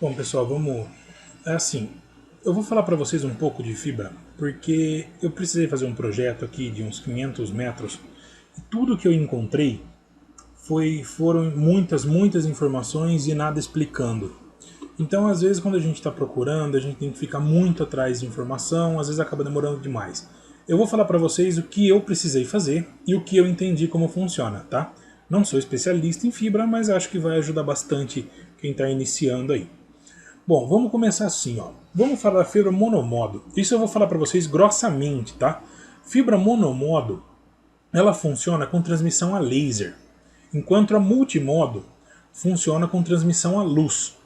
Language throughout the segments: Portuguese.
Bom, pessoal, vamos. É assim, eu vou falar para vocês um pouco de fibra, porque eu precisei fazer um projeto aqui de uns 500 metros e tudo que eu encontrei foram muitas informações e nada explicando. Então, às vezes, quando a gente está procurando, a gente tem que ficar muito atrás de informação, às vezes acaba demorando demais. Eu vou falar para vocês o que eu precisei fazer e o que eu entendi como funciona, tá? Não sou especialista em fibra, mas acho que vai ajudar bastante quem está iniciando aí. Bom, vamos começar assim, ó. Vamos falar da fibra monomodo. Isso eu vou falar para vocês grossamente, tá? Fibra monomodo, ela funciona com transmissão a laser, enquanto a multimodo funciona com transmissão a luz.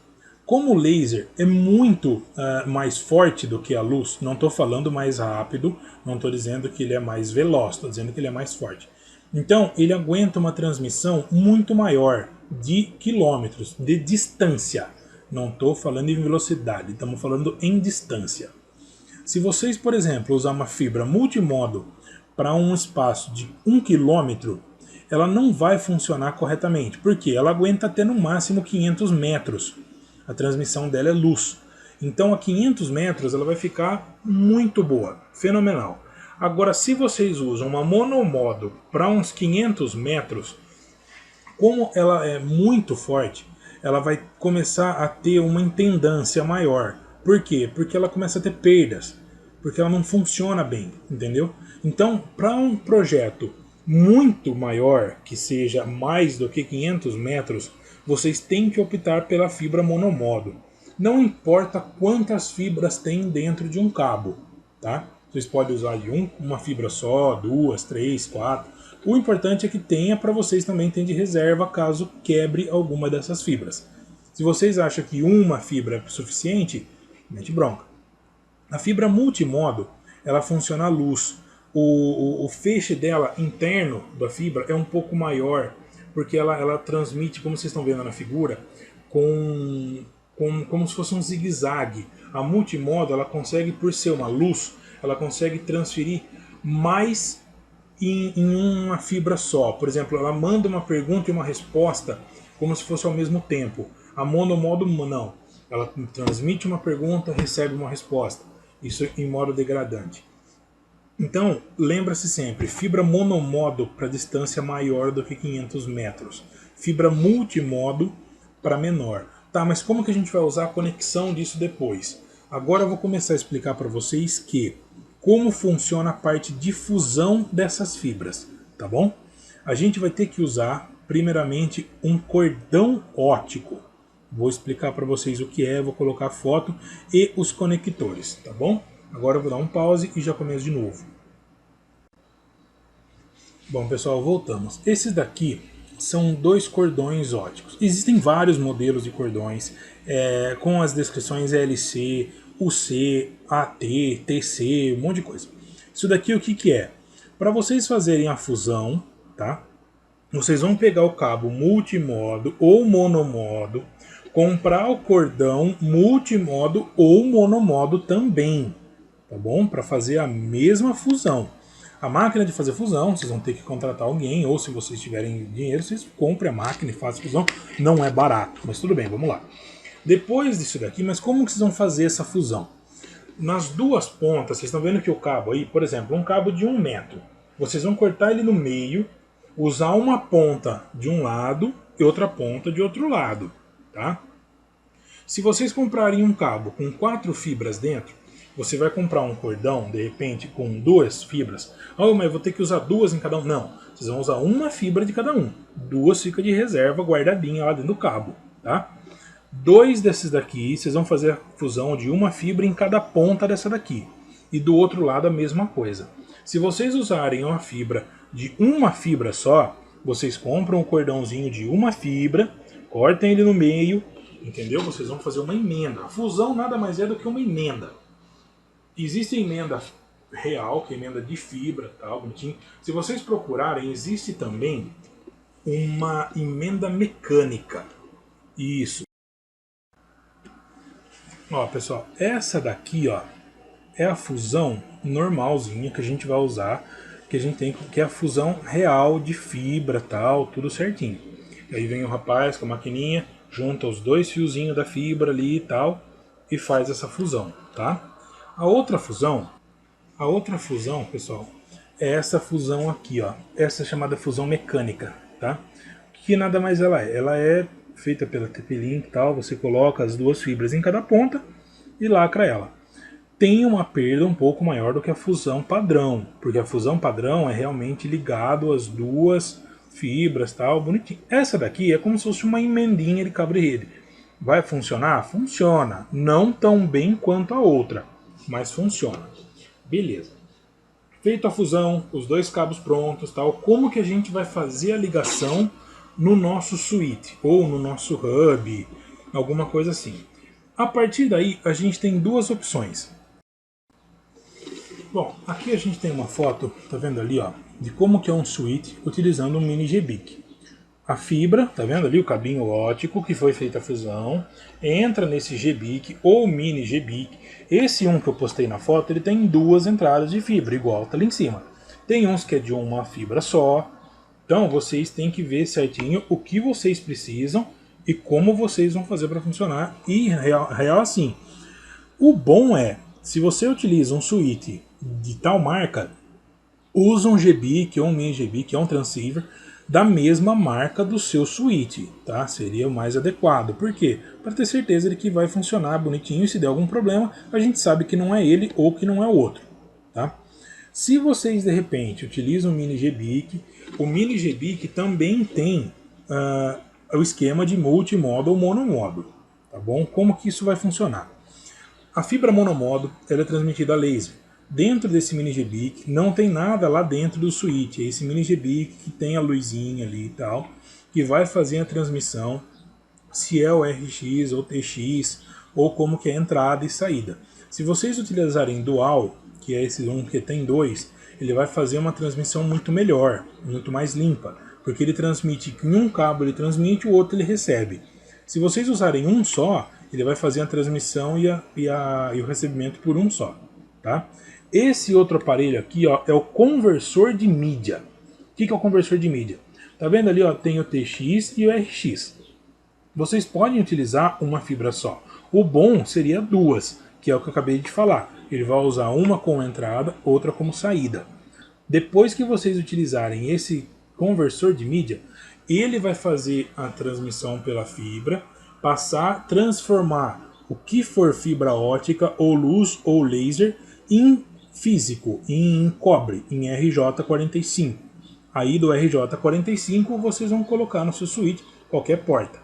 Como o laser é muito mais forte do que a luz, não estou falando mais rápido, não estou dizendo que ele é mais veloz, estou dizendo que ele é mais forte. Então, ele aguenta uma transmissão muito maior de quilômetros de distância. Não estou falando em velocidade, estamos falando em distância. Se vocês, por exemplo, usar uma fibra multimodo para um espaço de 1 km, ela não vai funcionar corretamente, porque ela aguenta até no máximo 500 metros. A transmissão dela é luz. Então a 500 metros ela vai ficar muito boa, fenomenal. Agora, se vocês usam uma monomodo para uns 500 metros, como ela é muito forte, ela vai começar a ter uma impedância maior. Por quê? Porque ela começa a ter perdas, porque ela não funciona bem, entendeu? Então, para um projeto muito maior, que seja mais do que 500 metros, vocês têm que optar pela fibra monomodo. Não importa quantas fibras tem dentro de um cabo, tá? Vocês podem usar de uma fibra só, duas, três, quatro. O importante é que tenha para vocês também ter de reserva caso quebre alguma dessas fibras. Se vocês acham que uma fibra é suficiente, mete bronca. A fibra multimodo, ela funciona à luz. O feixe dela interno da fibra é um pouco maior, porque ela transmite, como vocês estão vendo na figura, como se fosse um zigue-zague. A multimodo, ela consegue, por ser uma luz, ela consegue transferir mais em uma fibra só. Por exemplo, ela manda uma pergunta e uma resposta como se fosse ao mesmo tempo. A monomodo não. Ela transmite uma pergunta, recebe uma resposta. Isso em modo degradante. Então, lembra-se sempre, fibra monomodo para distância maior do que 500 metros. Fibra multimodo para menor. Tá, mas como que a gente vai usar a conexão disso depois? Agora eu vou começar a explicar para vocês como funciona a parte de fusão dessas fibras, tá bom? A gente vai ter que usar, primeiramente, um cordão óptico. Vou explicar para vocês o que é, vou colocar a foto e os conectores, tá bom? Agora eu vou dar um pause e já começo de novo. Bom, pessoal, voltamos. Esses daqui são dois cordões ópticos. Existem vários modelos de cordões com as descrições LC, UC, AT, TC, um monte de coisa. Isso daqui o que é? Para vocês fazerem a fusão, tá? Vocês vão pegar o cabo multimodo ou monomodo, comprar o cordão multimodo ou monomodo também, tá bom? Para fazer a mesma fusão. A máquina de fazer fusão, vocês vão ter que contratar alguém, ou se vocês tiverem dinheiro, vocês comprem a máquina e façam fusão. Não é barato, mas tudo bem, vamos lá. Depois disso daqui, mas como que vocês vão fazer essa fusão? Nas duas pontas, vocês estão vendo que o cabo aí, por exemplo, um cabo de 1 metro. Vocês vão cortar ele no meio, usar uma ponta de um lado e outra ponta de outro lado, tá? Se vocês comprarem um cabo com 4 fibras dentro, você vai comprar um cordão, de repente, com 2 fibras. Oh, mas eu vou ter que usar 2 em cada um. Não, vocês vão usar uma fibra de cada um. 2 fica de reserva guardadinha lá dentro do cabo, tá? 2 desses daqui, vocês vão fazer a fusão de uma fibra em cada ponta dessa daqui. E do outro lado a mesma coisa. Se vocês usarem uma fibra de uma fibra só, vocês compram um cordãozinho de uma fibra, cortem ele no meio, entendeu? Vocês vão fazer uma emenda. A fusão nada mais é do que uma emenda. Existe emenda real, que é emenda de fibra, tal, bonitinho. Se vocês procurarem, existe também uma emenda mecânica. Isso. Ó, pessoal, essa daqui, ó, é a fusão normalzinha que a gente vai usar, que a gente tem, que é a fusão real de fibra, tal, tudo certinho. E aí vem o rapaz com a maquininha, junta os dois fiozinhos da fibra ali e tal, e faz essa fusão, tá? A outra fusão, pessoal, é essa fusão aqui, ó. Essa é chamada fusão mecânica, tá? Que nada mais ela é? Ela é feita pela TP-Link e tal, você coloca as duas fibras em cada ponta e lacra ela. Tem uma perda um pouco maior do que a fusão padrão, porque a fusão padrão é realmente ligado às duas fibras, tal, bonitinho. Essa daqui é como se fosse uma emendinha de cabo de rede. Vai funcionar? Funciona. Não tão bem quanto a outra, mas funciona. Beleza. Feita a fusão, os dois cabos prontos, tal, como que a gente vai fazer a ligação no nosso switch ou no nosso hub, alguma coisa assim. A partir daí, a gente tem duas opções. Bom, aqui a gente tem uma foto, tá vendo ali, ó, de como que é um switch utilizando um mini GBIC. A fibra, tá vendo ali o cabinho ótico que foi feita a fusão, entra nesse GBIC ou mini GBIC. Esse um que eu postei na foto, ele tem duas entradas de fibra, igual tá ali em cima. Tem uns que é de uma fibra só, então vocês têm que ver certinho o que vocês precisam e como vocês vão fazer para funcionar. E real assim, o bom é, se você utiliza um switch de tal marca, usa um GBIC ou um mini GBIC, um transceiver, da mesma marca do seu switch, tá? Seria o mais adequado. Por quê? Para ter certeza de que vai funcionar bonitinho e se der algum problema, a gente sabe que não é ele ou que não é o outro, tá? Se vocês de repente utilizam o mini GBIC, o mini GBIC também tem o esquema de multimodo ou monomodo, tá bom? Como que isso vai funcionar? A fibra monomodo ela é transmitida a laser. Dentro desse mini GBIC não tem nada lá dentro do switch. É esse mini GBIC que tem a luzinha ali e tal, que vai fazer a transmissão, se é o RX ou TX, ou como que é entrada e saída. Se vocês utilizarem dual, que é esse um que tem dois, ele vai fazer uma transmissão muito melhor, muito mais limpa, porque ele transmite em um cabo, ele transmite, o outro ele recebe. Se vocês usarem um só, ele vai fazer a transmissão e o recebimento por um só, tá? Esse outro aparelho aqui, ó, é o conversor de mídia. O que é o conversor de mídia? Tá vendo ali, ó, tem o TX e o RX. Vocês podem utilizar uma fibra só. O bom seria duas, que é o que eu acabei de falar. Ele vai usar uma como entrada, outra como saída. Depois que vocês utilizarem esse conversor de mídia, ele vai fazer a transmissão pela fibra, transformar o que for fibra ótica, ou luz, ou laser, em físico, em cobre, em RJ45. Aí do RJ45 vocês vão colocar no seu switch qualquer porta.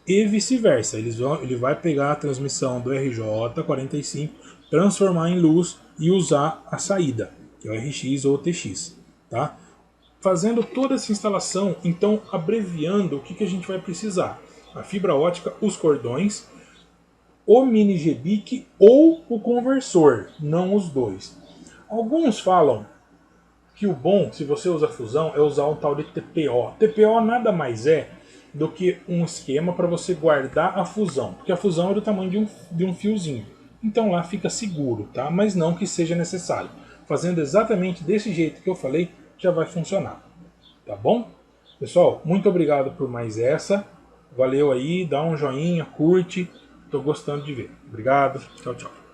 E vice-versa, ele vai pegar a transmissão do RJ45, transformar em luz e usar a saída, que é o RX ou o TX. Tá? Fazendo toda essa instalação, então abreviando, o que a gente vai precisar? A fibra ótica, os cordões, o mini GBIC ou o conversor, não os dois. Alguns falam que o bom, se você usa fusão, é usar um tal de TPO. TPO nada mais é do que um esquema para você guardar a fusão, porque a fusão é do tamanho de um fiozinho. Então lá fica seguro, tá? Mas não que seja necessário. Fazendo exatamente desse jeito que eu falei, já vai funcionar. Tá bom? Pessoal, muito obrigado por mais essa. Valeu aí, dá um joinha, curte. Estou gostando de ver. Obrigado. Tchau, tchau.